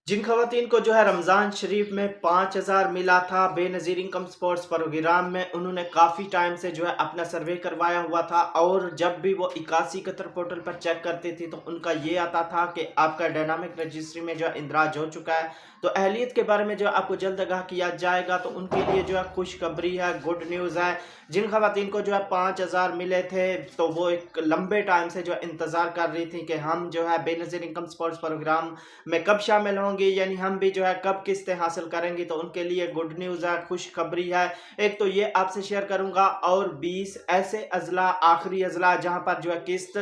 जिन खवातीन को जो है रमज़ान शरीफ में 5,000 मिला था बेनज़ीर इनकम स्पोर्ट्स प्रोग्राम में, उन्होंने काफ़ी टाइम से जो है अपना सर्वे करवाया हुआ था और जब भी वो 81 कतर पोर्टल पर चेक करती थी तो उनका ये आता था कि आपका डायनामिक रजिस्ट्री में जो है इंदराज हो चुका है। तो अहलियत के बारे में जो आपको जल्द आगाह किया जाएगा, तो उनके लिए जो है खुशखबरी है, गुड न्यूज़ है। जिन खवातीन को जो है 5,000 मिले थे तो वो एक लंबे टाइम से जो है इंतज़ार कर रही थी कि हम जो है बेनज़ीर इनकम स्पोर्ट्स प्रोग्राम में कब शामिल होंगे, यानी हम भी जो है कब किस्तें हासिल करेंगे। तो उनके लिए गुड न्यूज़ है, खुशखबरी है। एक तो ये आपसे शेयर करूंगा, और 20 ऐसे अजला, आखिरी अजला जहां पर जो है किस्त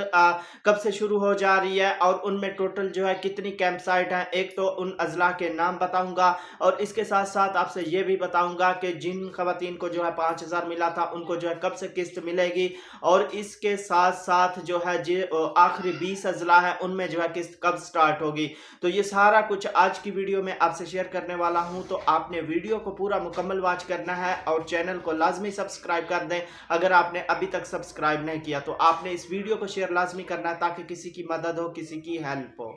कब से शुरू हो जा रही है और उनमें टोटल जो है कितनी कैंप साइट हैं। एक तो उन अजला के नाम बताऊंगा और इसके साथ साथ आपसे ये भी बताऊंगा कि जिन खवातीन को जो है 5,000 मिला था उनको जो है कब से किस्त मिलेगी, और इसके साथ साथ जो है जो आखिरी 20 अजला है उनमें जो है किस्त कब स्टार्ट होगी। तो ये सारा कुछ आज की वीडियो में आपसे शेयर करने वाला हूं। तो आपने वीडियो को पूरा मुकम्मल वॉच करना है और चैनल को लाजमी सब्सक्राइब कर दें अगर आपने अभी तक सब्सक्राइब नहीं किया। तो आपने इस वीडियो को शेयर लाजमी करना है ताकि किसी की मदद हो, किसी की हेल्प हो।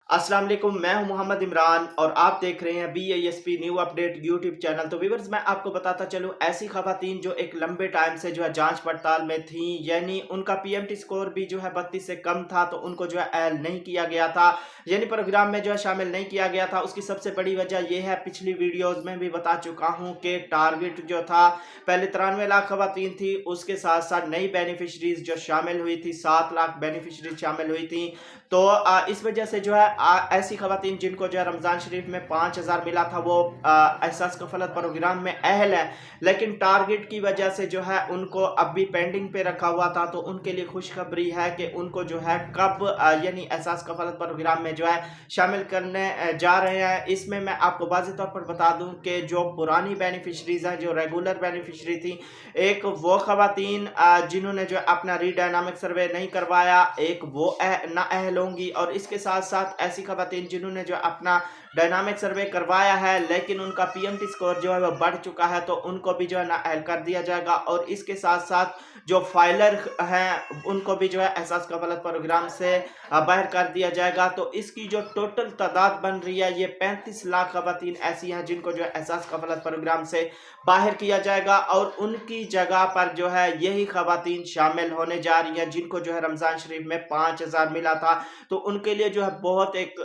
अस्सलाम वालेकुम, मैं हूं मोहम्मद इमरान और आप देख रहे हैं BISP new update YouTube channel. तो व्यूअर्स, मैं आपको बताता चलूं, ऐसी खवातीन जो एक लंबे टाइम से जो है जांच पड़ताल में थी, यानी उनका PMT स्कोर भी जो है 32 से कम था, तो उनको जो है ऐड नहीं किया गया था, यानी प्रोग्राम में जो है शामिल नहीं किया गया था। उसकी सबसे बड़ी वजह यह है, पिछली वीडियोज में भी बता चुका हूँ कि टारगेट जो था पहले 93 लाख खवातीन थी, उसके साथ साथ नई बेनिफिशरीज जो शामिल हुई थी, 7 लाख बेनिफिशरीज शामिल हुई थी। तो इस वजह से जो है ऐसी खवातीन जिनको जो है रमज़ान शरीफ में 5,000 मिला था वो एहसास कफलत प्रोग्राम में अहल है, लेकिन टारगेट की वजह से जो है उनको अब भी पेंडिंग पे रखा हुआ था। तो उनके लिए खुशखबरी है कि उनको जो है कब यानी एहसास कफलत प्रोग्राम में जो है शामिल करने जा रहे हैं। इसमें मैं आपको वाज़ेह तौर पर बता दूं कि जो पुरानी बेनिफिशरीज हैं, जो रेगुलर बेनिफिशरी थी, एक वो खवातीन जिन्होंने जो अपना रीडायनामिक सर्वे नहीं करवाया, एक वो ना अहल होंगी, और इसके साथ साथ ऐसी खवातीन जिन्होंने जो अपना डायनामिक सर्वे करवाया है लेकिन उनका PMT स्कोर जो है वो बढ़ चुका है, तो उनको भी जो है ना अहल कर दिया जाएगा। और इसके साथ साथ जो फाइलर हैं उनको भी जो है एहसास कफलत प्रोग्राम से बाहर कर दिया जाएगा। तो इसकी जो टोटल तादाद बन रही है, ये 35 लाख खवातीन ऐसी हैं जिनको जो है एहसास कफलत प्रोग्राम से बाहर किया जाएगा, और उनकी जगह पर जो है यही खवातीन शामिल होने जा रही हैं जिनको जो है रमज़ान शरीफ में 5,000 मिला था। तो उनके लिए जो है बहुत एक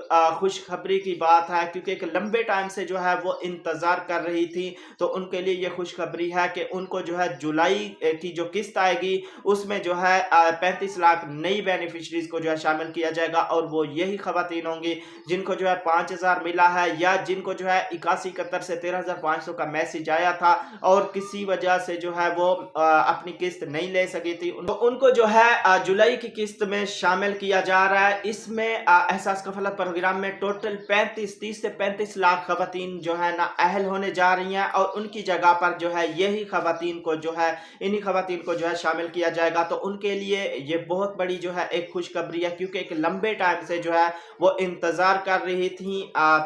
खुशखबरी की बात है, क्योंकि एक लंबे टाइम से जो है वो इंतज़ार कर रही थी। तो उनके लिए ये खुशखबरी है कि उनको जो है जुलाई की जो किस्त आएगी उसमें जो है 35 लाख नई बेनिफिशरीज को जो है शामिल किया जाएगा, और वो यही खवातीन होंगी जिनको जो है 5,000 मिला है, या जिनको जो है 81 कतर से 13,500 का मैसेज आया था और किसी वजह से जो है वो अपनी किस्त नहीं ले सकी थी। तो उनको जो है जुलाई की किस्त में शामिल किया जा रहा है। इसमें एहसास कफलत प्रोग्राम में टोटल 30 से 35 लाख खवातीन जो है ना अहल होने जा रही हैं, और उनकी जगह पर जो है यही खवातीन को जो है इन्हीं खवातीन को जो है शामिल किया जाएगा। तो उनके लिए ये बहुत बड़ी जो है एक खुशखबरी है, क्योंकि एक लंबे टाइम से जो है वो इंतजार कर रही थी।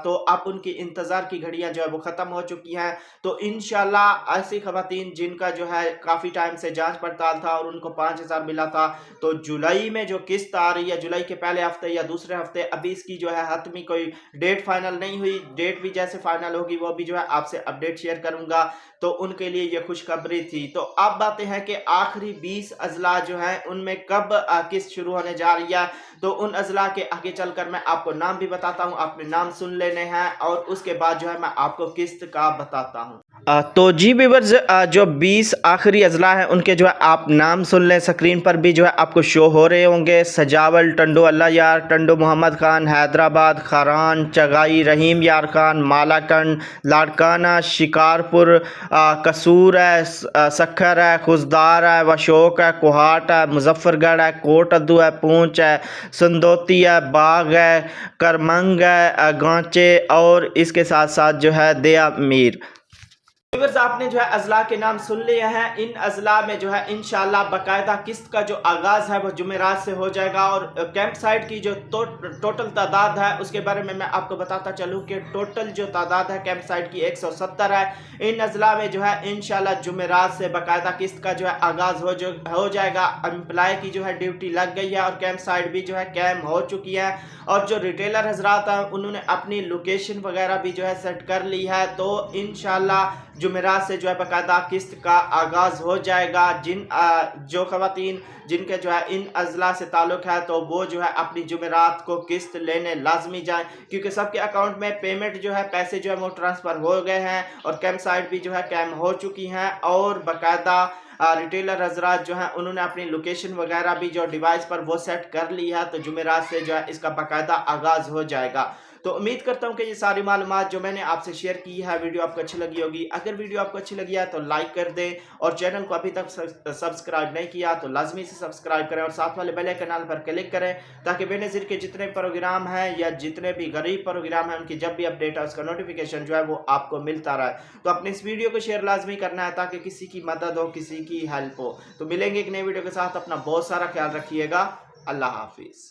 तो अब उनकी इंतजार की घड़ियां जो है वो खत्म हो चुकी हैं। तो इंशाल्लाह ऐसी खवातीन जिनका जो है काफी टाइम से जांच पड़ताल था और उनको 5,000 मिला था, तो जुलाई में जो किस्त आ रही है, जुलाई के पहले हफ्ते या दूसरे हफ्ते, अभी इसकी जो है हतमी कोई डेट फाइनल नहीं हुई, डेट भी जैसे फाइनल होगी वो भी जो है आपसे अपडेट शेयर करूंगा। तो उनके लिए ये खुशखबरी थी। तो अब बातें हैं कि आखिरी 20 अजला जो है उनमें कब किस्त शुरू होने जा रही है। तो उन अजला के आगे चलकर मैं आपको नाम भी बताता हूं, आपने नाम सुन लेने हैं, और उसके बाद जो है मैं आपको किस्त का बताता हूं। तो जी व्यूअर्स, जो 20 आखिरी अजला हैं उनके जो है आप नाम सुन लें, स्क्रीन पर भी जो है आपको शो हो रहे होंगे। सजावल, टंडो अल्लाह यार, टंडो मोहम्मद खान, हैदराबाद, खरान, चगाई, रहीम यार खान, मालाकंड, लाड़काना, शिकारपुर, कसूर है, सखर है, खुशदार है, वशोक है, कोहाट है, मुजफ्फरगढ़ है, कोट अद्दू है, पूंछ है, संदोती है, बाग है, करमंग है, गांचे, और इसके साथ साथ जो है दया मीर। व्यूअर्स, आपने जो है अजला के नाम सुन लिए हैं। इन अजला में जो है इंशाल्लाह बाकायदा किस्त का जो आगाज़ है वो जुमेरात से हो जाएगा। और कैंप साइट की जो टोटल तादाद है उसके बारे में मैं आपको बताता चलूँ कि टोटल जो तादाद है कैंप साइट की 170 है। इन अजला में जो है इंशाल्लाह जुमेरात से बाकायदा किस्त का जो है आगाज़ हो जाएगा। एम्प्लॉय की जो है ड्यूटी लग गई है और कैंप साइट भी जो है कैम हो चुकी है। और जो रिटेलर हजरात हैं उन्होंने अपनी लोकेशन वगैरह भी जो है सेट कर ली है। तो इंशाल्लाह जुमेरात से जो है बाकायदा किस्त का आगाज़ हो जाएगा। जो ख़वातीन जिनके जो है इन अजला से ताल्लुक़ है तो वो जो है अपनी जुमेरात को किस्त लेने लाजमी जाएं, क्योंकि सबके अकाउंट में पेमेंट जो है पैसे जो है वो ट्रांसफ़र हो गए हैं और कैंप साइट भी जो है कैम हो चुकी हैं। और बाकायदा रिटेलर हजरात जो हैं उन्होंने अपनी लोकेशन वगैरह भी जो डिवाइस पर वो सेट कर ली है। तो जुमेरात से जो है इसका बाकायदा आगाज़ हो जाएगा। तो उम्मीद करता हूँ कि ये सारी मालूमात जो मैंने आपसे शेयर की है वीडियो आपको अच्छी लगी होगी। अगर वीडियो आपको अच्छी लगी है तो लाइक कर दें और चैनल को अभी तक सब्सक्राइब नहीं किया तो लाजमी से सब्सक्राइब करें और साथ वाले बेल आइकन पर क्लिक करें ताकि बेनज़ीर के जितने प्रोग्राम हैं या जितने भी गरीब प्रोग्राम हैं उनकी जब भी अपडेट है उसका नोटिफिकेशन जो है वो आपको मिलता रहे। तो अपने इस वीडियो को शेयर लाजमी करना है ताकि किसी की मदद हो, किसी की हेल्प हो। तो मिलेंगे एक नई वीडियो के साथ। अपना बहुत सारा ख्याल रखिएगा। अल्लाह हाफिज़।